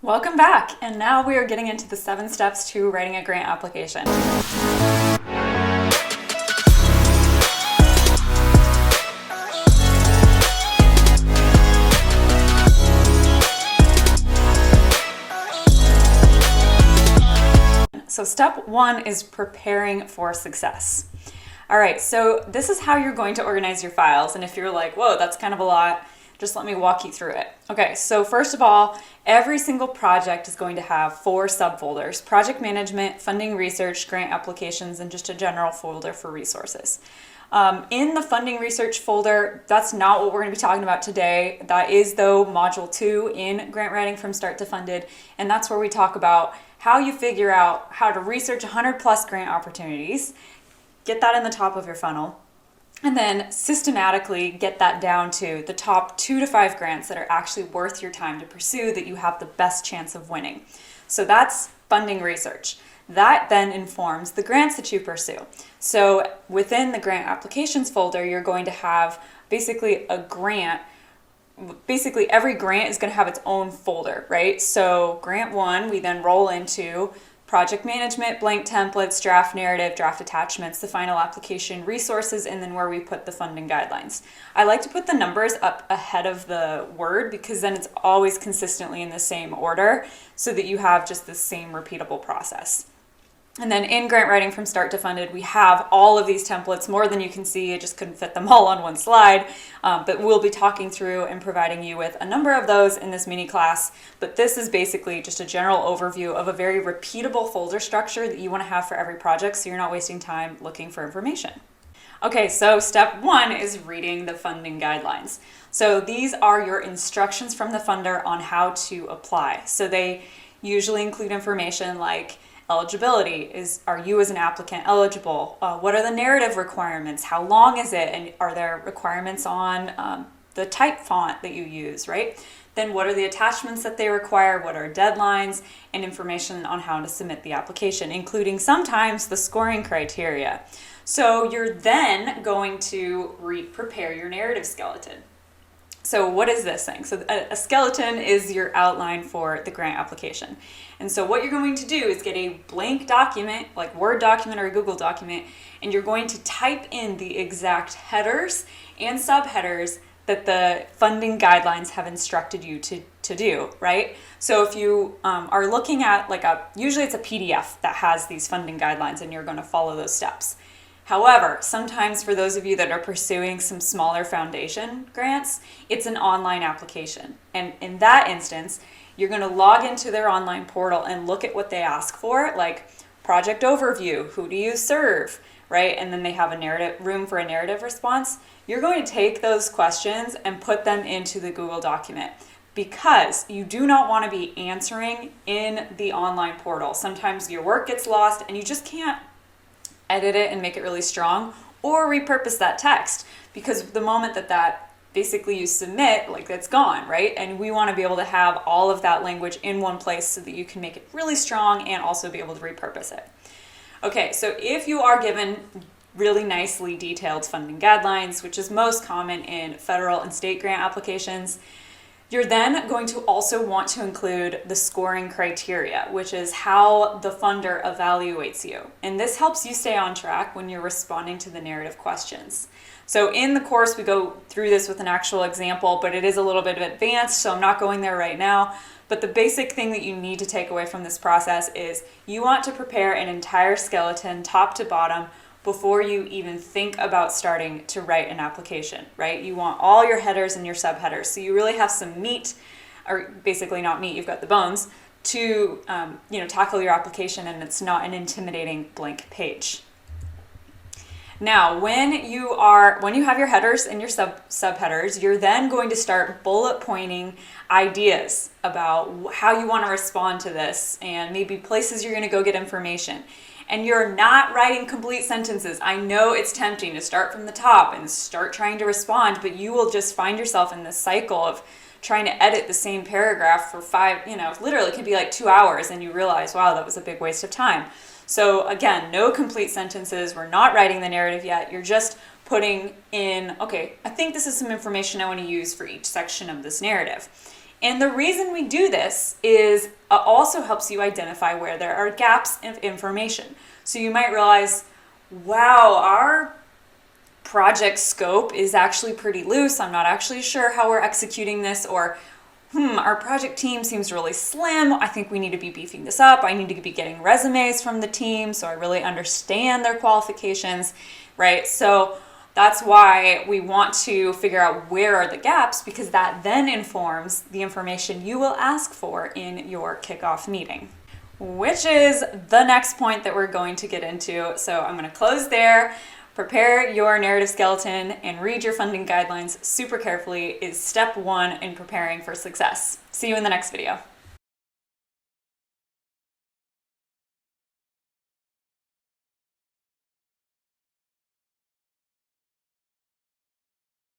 Welcome back, and now we are getting into the 7 steps to writing a grant application. So step 1 is preparing for success. All right, so this is how you're going to organize your files, and if you're like, whoa, that's kind of a lot, just let me walk you through it. Okay, so first of all, every single project is going to have 4 subfolders: project management, funding research, grant applications, and just a general folder for resources. In the funding research folder, that's not what we're going to be talking about today. That is, though, module 2 in grant writing from start to funded, and that's where we talk about how you figure out how to research 100 plus grant opportunities, get that in the top of your funnel, and then systematically get that down to the top 2 to 5 grants that are actually worth your time to pursue, that you have the best chance of winning. So that's funding research. That then informs the grants that you pursue. So within the grant applications folder, you're going to have basically a grant. Basically every grant is going to have its own folder, right? So grant 1, we then roll into project management, blank templates, draft narrative, draft attachments, the final application, resources, and then where we put the funding guidelines. I like to put the numbers up ahead of the word because then it's always consistently in the same order so that you have just the same repeatable process. And then in grant writing from start to funded, we have all of these templates, more than you can see. I just couldn't fit them all on one slide, but we'll be talking through and providing you with a number of those in this mini class. But this is basically just a general overview of a very repeatable folder structure that you want to have for every project, so you're not wasting time looking for information. Okay, so step 1 is reading the funding guidelines. So these are your instructions from the funder on how to apply. So they usually include information like eligibility. Are you as an applicant eligible? What are the narrative requirements? How long is it? And are there requirements on the type font that you use, right? Then what are the attachments that they require? What are deadlines? And information on how to submit the application, including sometimes the scoring criteria. So you're then going to prepare your narrative skeleton. So what is this thing? So a skeleton is your outline for the grant application. And so what you're going to do is get a blank document, like Word document or a Google document, and you're going to type in the exact headers and subheaders that the funding guidelines have instructed you to do, right? So if you are looking at usually it's a PDF that has these funding guidelines and you're going to follow those steps. However, sometimes for those of you that are pursuing some smaller foundation grants, it's an online application. And in that instance, you're going to log into their online portal and look at what they ask for, like project overview, who do you serve, right? And then they have a room for a narrative response. You're going to take those questions and put them into the Google document, because you do not want to be answering in the online portal. Sometimes your work gets lost and you just can't edit it and make it really strong or repurpose that text, because the moment that basically you submit, that's gone, right? And we want to be able to have all of that language in one place so that you can make it really strong and also be able to repurpose it. Okay, so if you are given really nicely detailed funding guidelines, which is most common in federal and state grant applications, you're then going to also want to include the scoring criteria, which is how the funder evaluates you. And this helps you stay on track when you're responding to the narrative questions. So in the course, we go through this with an actual example, but it is a little bit advanced, so I'm not going there right now. But the basic thing that you need to take away from this process is you want to prepare an entire skeleton, top to bottom, before you even think about starting to write an application, right? You want all your headers and your subheaders. So you really have some meat, or basically not meat, you've got the bones, to tackle your application, and it's not an intimidating blank page. Now, when you have your headers and your subheaders, you're then going to start bullet pointing ideas about how you want to respond to this and maybe places you're going to go get information. And you're not writing complete sentences. I know it's tempting to start from the top and start trying to respond, but you will just find yourself in this cycle of trying to edit the same paragraph for literally it could be like 2 hours, and you realize, wow, that was a big waste of time. So again, no complete sentences. We're not writing the narrative yet. You're just putting in, okay, I think this is some information I want to use for each section of this narrative. And the reason we do this is also helps you identify where there are gaps of information. So you might realize, wow, our project scope is actually pretty loose. I'm not actually sure how we're executing this, or our project team seems really slim. I think we need to be beefing this up. I need to be getting resumes from the team so I really understand their qualifications, right? So that's why we want to figure out where are the gaps, because that then informs the information you will ask for in your kickoff meeting, which is the next point that we're going to get into. So I'm going to close there. Prepare your narrative skeleton and read your funding guidelines super carefully is step one in preparing for success. See you in the next video.